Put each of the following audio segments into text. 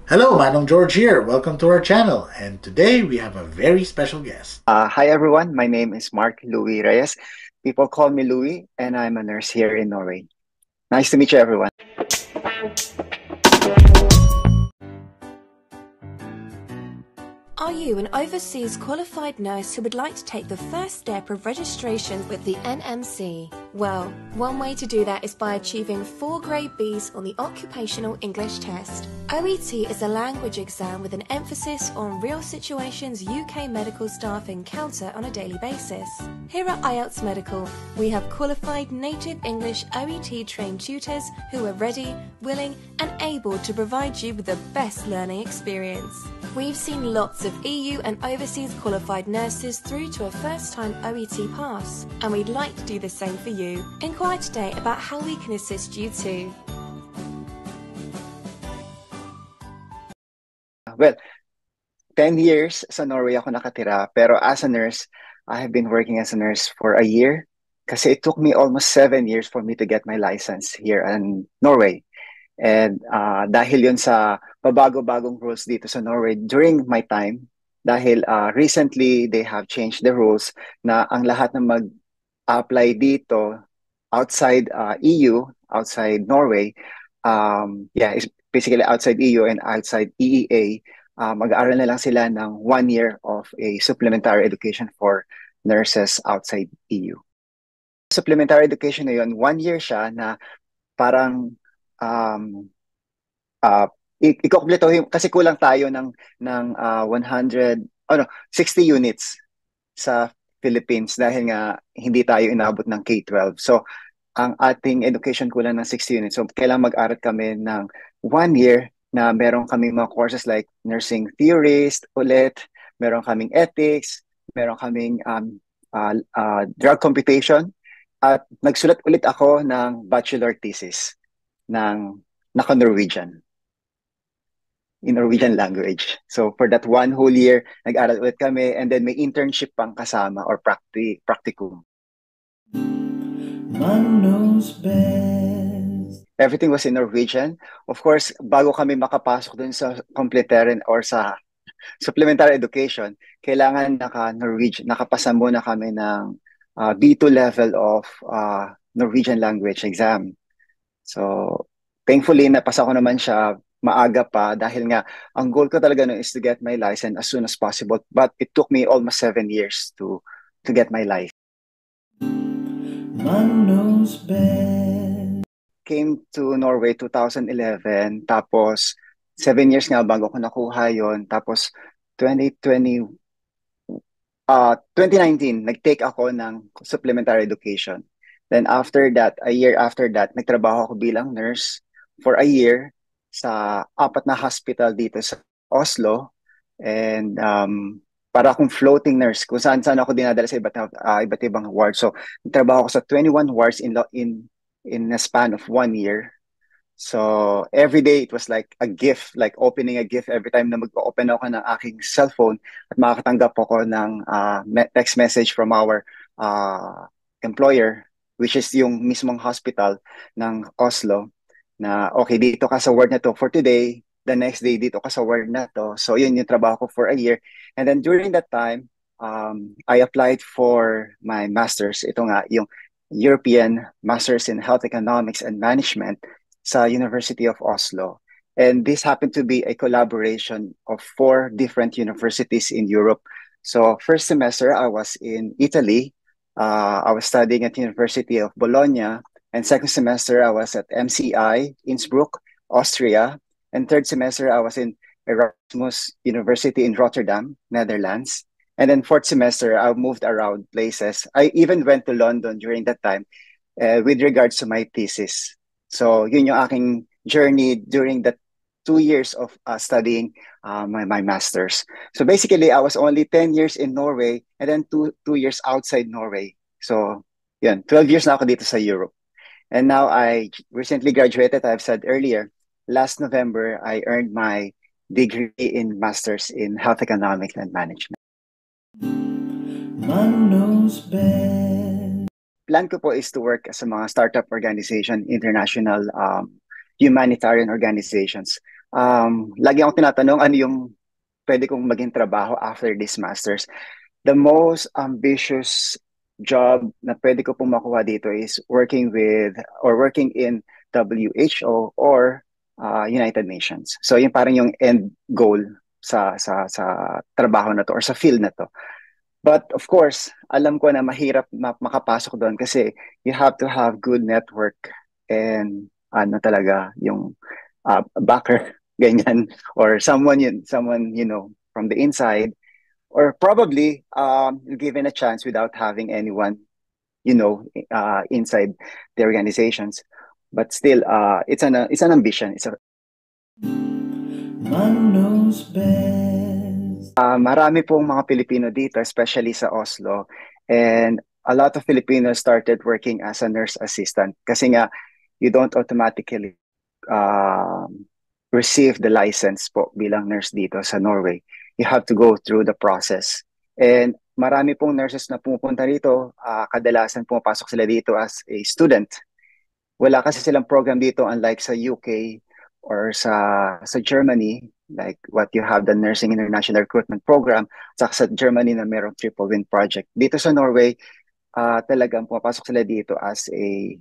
Hello, Manong George here. Welcome to our channel. And today we have a very special guest. Hi everyone, my name is Mark Louis Reyes. People call me Louis, and I'm a nurse here in Norway. Nice to meet you, everyone. Are you an overseas qualified nurse who would like to take the first step of registration with the NMC? Well, one way to do that is by achieving 4 grade Bs on the Occupational English Test. OET is a language exam with an emphasis on real situations UK medical staff encounter on a daily basis. Here at IELTS Medical, we have qualified native English OET trained tutors who are ready, willing and able to provide you with the best learning experience. We've seen lots of EU and overseas qualified nurses through to a first-time OET pass, and we'd like to do the same for you. Inquire today about how we can assist you too. Well, 10 years sa Norway ako nakatira, pero as a nurse, I have been working as a nurse for a year kasi it took me almost 7 years for me to get my license here in Norway. And dahil yun sa pabago-bagong rules dito sa Norway during my time, dahil recently they have changed the rules na ang lahat na mag-apply dito outside EU, outside Norway, is basically outside EU and outside EEA, mag-aaral na lang sila ng 1 year of a supplementary education for nurses outside EU. Supplementary education na yun, 1 year siya na parang um, ikukumpleto kasi kulang tayo ng 100 ano 60 units sa Philippines dahil nga hindi tayo inabot ng K-12. So ang ating education kulang ng 60 units. So kailangan mag-aral kami ng 1 year na meron kaming mga courses like nursing theorist ulit, meron kaming ethics, meron kaming drug computation, at nagsulat ulit ako ng bachelor thesis ng naka-Norwegian, in Norwegian language. So for that one whole year, nag-aral ulit kami, and then may internship pang kasama or practicum. Man knows best. Everything was in Norwegian. Of course, bago kami makapasok dun sa complementary or sa supplementary education, kailangan naka-Norwegian, nakapasa muna kami ng B2 level of Norwegian language exam. So, thankfully, napasa ko naman siya maaga pa dahil nga ang goal ko talaga nun is to get my license as soon as possible. But it took me almost 7 years to get my license. Man knows best. Came to Norway 2011, tapos 7 years nga bago ko nakuha yon. Tapos 2020, 2019, nag-take ako ng supplementary education. Then after that, a year after that, nagtrabaho ako bilang nurse for a year sa 4 na hospital dito sa Oslo. And para akong floating nurse, kung saan-saan ako dinadala sa iba't ibang wards. So, nagtrabaho ako sa 21 wards in a span of 1 year. So every day it was like a gift, like opening a gift every time na mag-open ako ng aking cellphone at makakatanggap ako ng text message from our employer, which is yung mismong hospital ng Oslo, na okay, dito ka sa ward na to for today, the next day dito ka sa ward na to. So yun yung trabaho ko for a year. And then during that time, I applied for my master's. Ito nga, yung European Masters in Health Economics and Management sa University of Oslo. And this happened to be a collaboration of 4 different universities in Europe. So first semester, I was in Italy. I was studying at University of Bologna. And second semester, I was at MCI, Innsbruck, Austria. And third semester, I was in Erasmus University in Rotterdam, Netherlands. And then fourth semester, I moved around places. I even went to London during that time with regards to my thesis. So yun yung aking journey during the 2 years of studying my master's. So basically, I was only 10 years in Norway and then two years outside Norway. So yun, 12 years na ako dito sa Europe. And now I recently graduated, I've said earlier, last November, I earned my degree in Master's in Health Economics and Management. Man knows best. Plan ko po is to work sa mga startup organization, international humanitarian organizations. lagi akong tinatanong ano yung pwede kong maging trabaho after this master's. The most ambitious job na pwede ko pong makuha dito is working with or working in WHO or United Nations. So yung parang yung end goal sa trabaho na to or sa field na to. But of course, alam ko na mahirap makapasok doon kasi you have to have good network and ano talaga yung backer ganyan or someone you know from the inside or probably given a chance without having anyone you know inside the organizations, but still it's an ambition. It's a Man knows best. Marami pong mga Pilipino dito, especially sa Oslo, and a lot of Filipinos started working as a nurse assistant kasi nga you don't automatically receive the license po bilang nurse dito sa Norway. You have to go through the process. And marami pong nurses na pumupunta dito, kadalasan pumapasok sila dito as a student. Wala kasi silang program dito unlike sa UK or sa Germany, like what you have the Nursing International Recruitment Program, saka sa Germany na merong Triple Win Project. Dito sa Norway, talagang pumapasok sila dito as a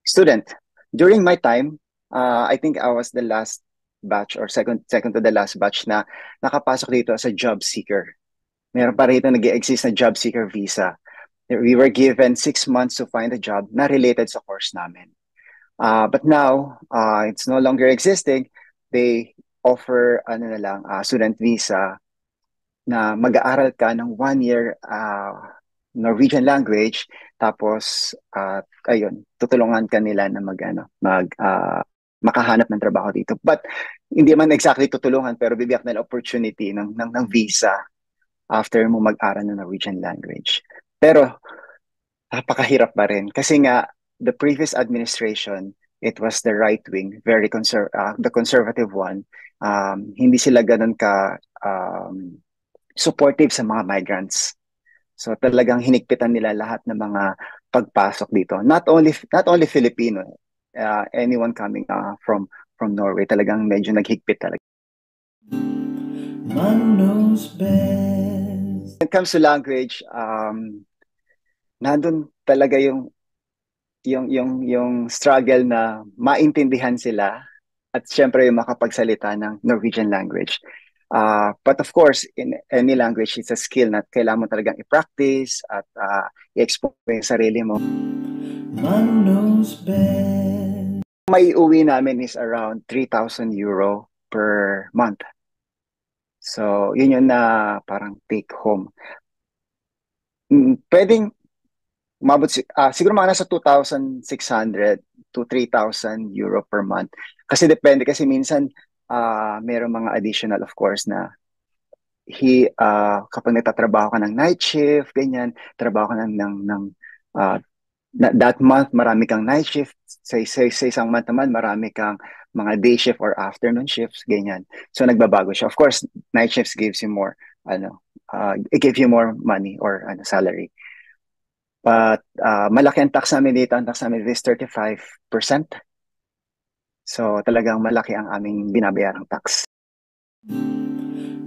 student. During my time, I think I was the last batch or second to the last batch na nakapasok dito as a job seeker. Meron pa rito nag-exist na job seeker visa. We were given 6 months to find a job na related sa course namin. But now, it's no longer existing. They offer ano na lang, student visa na mag-aaral ka ng 1 year Norwegian language, tapos ayun, tutulungan ka nila na makahanap ng trabaho dito. But hindi man exactly tutulungan, pero bibigyan nila opportunity ng visa after mo mag-aral ng Norwegian language. Pero napakahirap pa rin kasi nga the previous administration, it was the right wing, very the conservative one. Hindi sila ganun ka supportive sa mga migrants. So talagang hinigpitan nila lahat ng mga pagpasok dito. Not only Filipino, anyone coming from Norway, talagang medyo naghigpit talaga. Man knows best. When it comes to language, nandun talaga yung struggle na maintindihan sila at syempre yung makapagsalita ng Norwegian language. But of course, in any language, it's a skill na kailangan mo talagang i-practice at i-expose yung sarili mo. Man knows best. May uwi namin is around 3,000 euro per month. So, yun yun na parang take home. Pwedeng umabot siguro mga nasa 2,600 to 3,000 euro per month. Kasi depende kasi minsan merong mga additional of course na kapag nagtatrabaho ka ng night shift, ganyan, trabaho ka that month marami kang night shift, sa isang month naman marami kang mga day shift or afternoon shifts, ganyan. So nagbabago siya. Of course, night shifts gives you more it gives you more money or salary. But malaki ang tax namin dito. Ang tax namin is 35%. So talagang malaki ang aming binabayarang tax.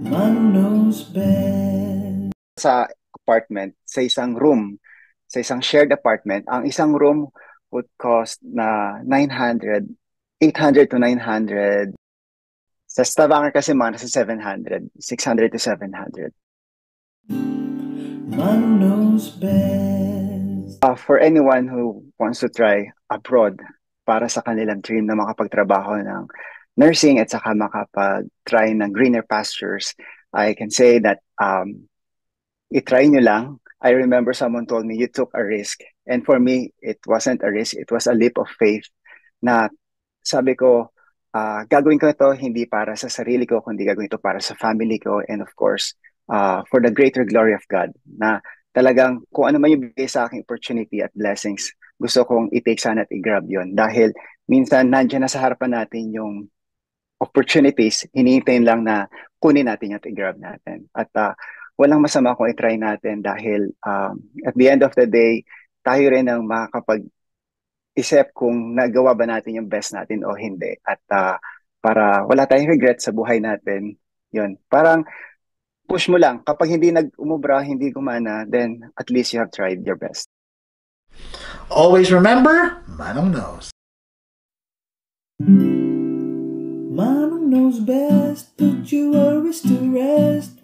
Man knows best. Sa apartment, sa isang room, sa isang shared apartment, ang isang room would cost na 800 to 900. Sa Stavanger kasi mga nasa 600 to 700. Man knows best. For anyone who wants to try abroad para sa kanilang dream na makapagtrabaho ng nursing at saka makapag-try ng greener pastures, I can say that i-try nyo lang. I remember someone told me, you took a risk. And for me, it wasn't a risk. It was a leap of faith na sabi ko, gagawin ko ito hindi para sa sarili ko, kundi gagawin ito para sa family ko and of course, for the greater glory of God. Na talagang kung ano man yung bigay sa aking opportunity at blessings, gusto kong i-take sana at i-grab yun. Dahil minsan nandiyan na sa harapan natin yung opportunities, hinihintayin lang na kunin natin at i-grab natin. At walang masama kung i-try natin dahil at the end of the day, tayo rin ang makakapag-isip kung nagawa ba natin yung best natin o hindi. At para wala tayong regret sa buhay natin. Yun. Parang push mo lang. Kapag hindi umubra, hindi gumana, then at least you have tried your best. Always remember, Manong knows. Manong knows best, put your worries to rest.